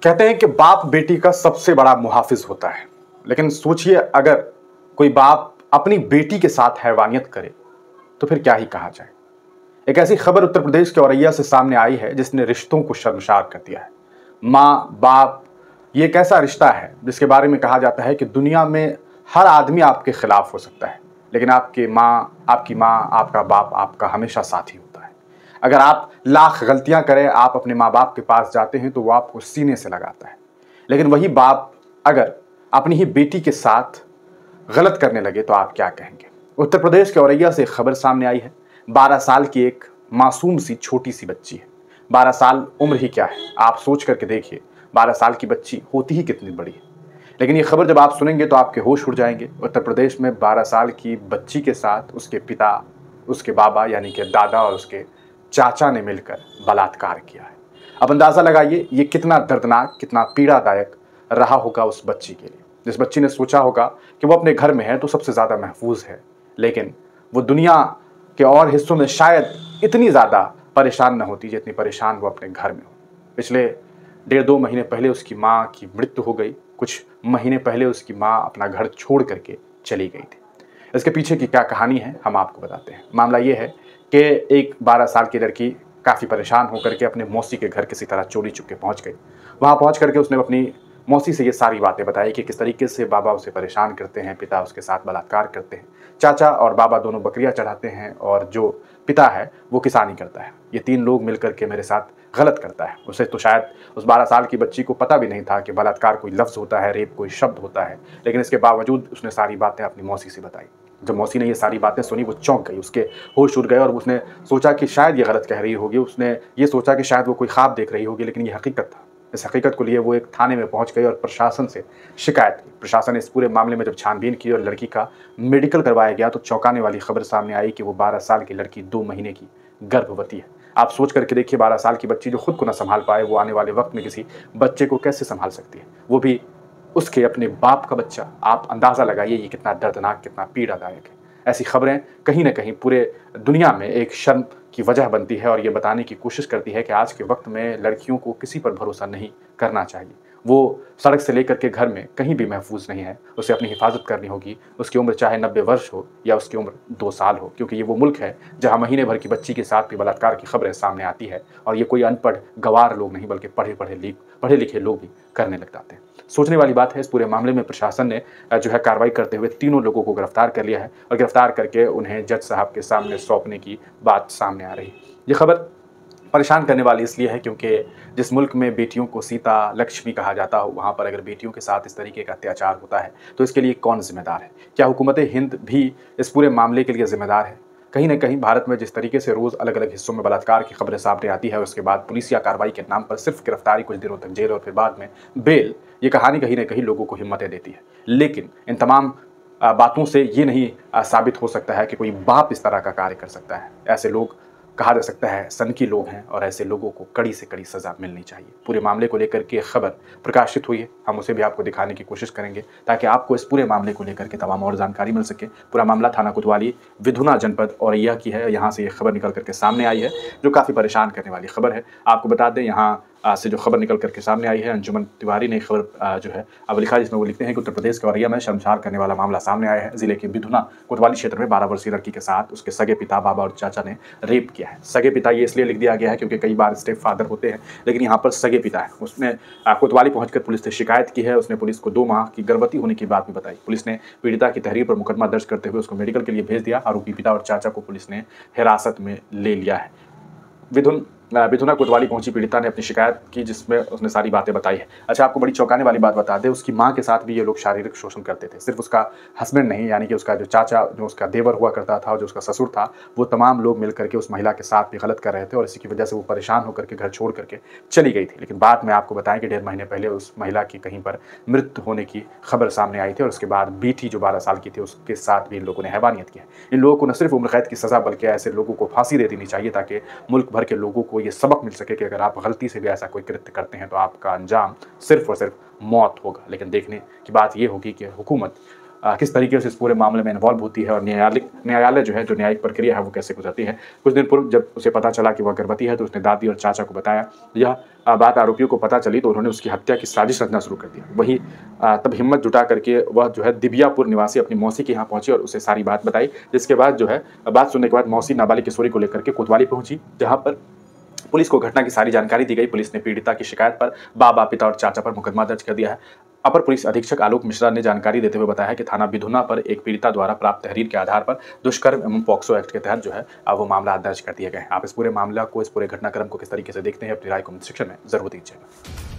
कहते हैं कि बाप बेटी का सबसे बड़ा मुहाफिज होता है, लेकिन सोचिए अगर कोई बाप अपनी बेटी के साथ हैवानियत करे तो फिर क्या ही कहा जाए। एक ऐसी खबर उत्तर प्रदेश के औरैया से सामने आई है जिसने रिश्तों को शर्मसार कर दिया है। माँ बाप ये एक ऐसा रिश्ता है जिसके बारे में कहा जाता है कि दुनिया में हर आदमी आपके खिलाफ हो सकता है, लेकिन आपकी माँ आपका बाप आपका हमेशा साथी होता है। अगर आप लाख गलतियां करें, आप अपने माँ बाप के पास जाते हैं तो वो आपको सीने से लगाता है, लेकिन वही बाप अगर अपनी ही बेटी के साथ गलत करने लगे तो आप क्या कहेंगे। उत्तर प्रदेश के औरैया से एक खबर सामने आई है। 12 साल की एक मासूम सी छोटी सी बच्ची है। 12 साल उम्र ही क्या है, आप सोच करके देखिए 12 साल की बच्ची होती ही कितनी बड़ी है। लेकिन ये खबर जब आप सुनेंगे तो आपके होश उड़ जाएंगे। उत्तर प्रदेश में 12 साल की बच्ची के साथ उसके पिता, उसके बाबा यानी कि दादा और उसके चाचा ने मिलकर बलात्कार किया है। अब अंदाजा लगाइए ये कितना दर्दनाक, कितना पीड़ादायक रहा होगा उस बच्ची के लिए। जिस बच्ची ने सोचा होगा कि वो अपने घर में है तो सबसे ज़्यादा महफूज है, लेकिन वो दुनिया के और हिस्सों में शायद इतनी ज़्यादा परेशान न होती जितनी परेशान वो अपने घर में हो। पिछले 1.5-2 महीने पहले उसकी माँ की मृत्यु हो गई। कुछ महीने पहले उसकी माँ अपना घर छोड़ करके चली गई थी। इसके पीछे की क्या कहानी है हम आपको बताते हैं। मामला ये है कि एक 12 साल की लड़की काफ़ी परेशान होकर के अपने मौसी के घर किसी तरह चोरी चुपके पहुंच गई। वहां पहुंच करके उसने अपनी मौसी से ये सारी बातें बताई कि किस तरीके से बाबा उसे परेशान करते हैं, पिता उसके साथ बलात्कार करते हैं, चाचा और बाबा दोनों बकरियां चढ़ाते हैं और जो पिता है वो किसानी करता है। ये 3 लोग मिलकर के मेरे साथ गलत करता है। उसे तो शायद उस 12 साल की बच्ची को पता भी नहीं था कि बलात्कार कोई लफ्ज़ होता है, रेप कोई शब्द होता है, लेकिन इसके बावजूद उसने सारी बातें अपनी मौसी से बताई। जब मौसी ने ये सारी बातें सुनी वो चौंक गई, उसके होश उड़ गए और उसने सोचा कि शायद ये गलत कह रही होगी। उसने ये सोचा कि शायद वो कोई ख्वाब देख रही होगी, लेकिन ये हकीकत था। इस हकीकत को लिए वो एक थाने में पहुंच गई और प्रशासन से शिकायत की। प्रशासन ने इस पूरे मामले में जब छानबीन की और लड़की का मेडिकल करवाया गया तो चौंकाने वाली खबर सामने आई कि वो 12 साल की लड़की 2 महीने की गर्भवती है। आप सोच करके देखिए 12 साल की बच्ची जो खुद को न संभाल पाए वो आने वाले वक्त में किसी बच्चे को कैसे संभाल सकती है, वो भी उसके अपने बाप का बच्चा। आप अंदाज़ा लगाइए ये कितना दर्दनाक, कितना पीड़ादायक है। ऐसी खबरें कहीं ना कहीं पूरे दुनिया में एक शर्म की वजह बनती है और ये बताने की कोशिश करती है कि आज के वक्त में लड़कियों को किसी पर भरोसा नहीं करना चाहिए। वो सड़क से लेकर के घर में कहीं भी महफूज नहीं है। उसे अपनी हिफाजत करनी होगी, उसकी उम्र चाहे 90 वर्ष हो या उसकी उम्र 2 साल हो, क्योंकि ये वो मुल्क है जहाँ महीने भर की बच्ची के साथ भी बलात्कार की खबरें सामने आती है और ये कोई अनपढ़ गंवार लोग नहीं बल्कि पढ़े लिखे लोग भी करने लग जाते हैं। सोचने वाली बात है। इस पूरे मामले में प्रशासन ने जो है कार्रवाई करते हुए 3 लोगों को गिरफ्तार कर लिया है और गिरफ्तार करके उन्हें जज साहब के सामने सौंपने की बात सामने आ रही है। ये खबर परेशान करने वाली इसलिए है क्योंकि जिस मुल्क में बेटियों को सीता लक्ष्मी कहा जाता हो, वहाँ पर अगर बेटियों के साथ इस तरीके का अत्याचार होता है तो इसके लिए कौन जिम्मेदार है? क्या हुकूमत हिंद भी इस पूरे मामले के लिए जिम्मेदार है? कहीं ना कहीं भारत में जिस तरीके से रोज़ अलग अलग हिस्सों में बलात्कार की खबरें सामने आती है, उसके बाद पुलिस या कार्रवाई के नाम पर सिर्फ गिरफ्तारी, कुछ दिनों तक जेल और फिर बाद में बेल, ये कहानी कहीं ना कहीं लोगों को हिम्मतें देती है। लेकिन इन तमाम बातों से ये नहीं साबित हो सकता है कि कोई बाप इस तरह का कार्य कर सकता है। ऐसे लोग कहा जा सकता है सनकी लोग हैं और ऐसे लोगों को कड़ी से कड़ी सज़ा मिलनी चाहिए। पूरे मामले को लेकर के खबर प्रकाशित हुई है, हम उसे भी आपको दिखाने की कोशिश करेंगे ताकि आपको इस पूरे मामले को लेकर के तमाम और जानकारी मिल सके। पूरा मामला थाना कोतवाली, विधुना जनपद औरैया की है। यहाँ से ये खबर निकल करके सामने आई है जो काफ़ी परेशान करने वाली खबर है। आपको बता दें यहाँ से जो खबर निकल करके सामने आई है, अंजुमन तिवारी ने खबर जो है अब लिखा, जिसमें वो लिखते हैं कि उत्तर प्रदेश के औरैया में शर्मसार करने वाला मामला सामने आया है। जिले के विधुना कोतवाली क्षेत्र में 12 वर्षीय लड़की के साथ उसके सगे पिता, बाबा और चाचा ने रेप किया है। सगे पिता ये इसलिए लिख दिया गया है क्योंकि कई बार स्टेप फादर होते हैं, लेकिन यहाँ पर सगे पिता है। उसने कोतवाली पहुंचकर पुलिस से शिकायत की है। उसने पुलिस को 2 माह की गर्भवती होने की बात भी बताई। पुलिस ने पीड़िता की तहरीर पर मुकदमा दर्ज करते हुए उसको मेडिकल के लिए भेज दिया। आरोपी पिता और चाचा को पुलिस ने हिरासत में ले लिया है। विधुना कोतवाली पहुंची पीड़िता ने अपनी शिकायत की जिसमें उसने सारी बातें बताई है। अच्छा, आपको बड़ी चौंकाने वाली बात बता दें, उसकी मां के साथ भी ये लोग शारीरिक शोषण करते थे। सिर्फ उसका हस्बैंड नहीं, यानी कि उसका जो चाचा, जो उसका देवर हुआ करता था और जो उसका ससुर था, वो तमाम लोग मिलकर के उस महिला के साथ भी गलत कर रहे थे और इसी की वजह से वो परेशान होकर के घर छोड़ करके चली गई थी। लेकिन बाद में आपको बताएं कि 1.5 महीने पहले उस महिला की कहीं पर मृत्यु होने की खबर सामने आई थी और उसके बाद बेटी जो 12 साल की थी उसके साथ भी इन लोगों ने हैवानियत की है। इन लोगों को न सिर्फ उम्र कैद की सज़ा बल्कि ऐसे लोगों को फांसी दे देनी चाहिए ताकि मुल्क भर के लोगों को ये सबक मिल सके कि अगर आप गलती से भी ऐसा कोई कृत्य करते हैं तो आपका अंजाम सिर्फ और सिर्फ मौत होगा। लेकिन देखने की बात यह होगी कि हुकूमत किस तरीके से इस पूरे मामले में इन्वॉल्व होती है और न्यायालय जो है, जो न्यायिक प्रक्रिया है वो कैसे गुजरती है। कुछ दिन पूर्व जब उसे पता चला कि वह गर्भवती है तो उसने दादी और चाचा को बताया। यह बात आरोपियों को पता चली तो उन्होंने उसकी हत्या की साजिश रचना शुरू कर दिया। वहीं तब हिम्मत जुटा करके वह जो है दिबियापुर निवासी अपनी मौसी के यहाँ पहुंची और उसे सारी बात बताई, जिसके बाद जो है बात सुनने के बाद मौसी नाबालिग किशोरी को लेकर के कोतवाली पहुंची, जहां पर पुलिस को घटना की सारी जानकारी दी गई। पुलिस ने पीड़िता की शिकायत पर बाबा, पिता और चाचा पर मुकदमा दर्ज कर दिया है। अपर पुलिस अधीक्षक आलोक मिश्रा ने जानकारी देते हुए बताया कि थाना बिधुना पर एक पीड़िता द्वारा प्राप्त तहरीर के आधार पर दुष्कर्म एवं पॉक्सो एक्ट के तहत जो है वो मामला दर्ज कर दिया गया है। आप इस पूरे मामला को, इस पूरे घटनाक्रम को किस तरीके से देखते हैं, अपनी राय कमेंट सेक्शन में जरूर दीजिएगा।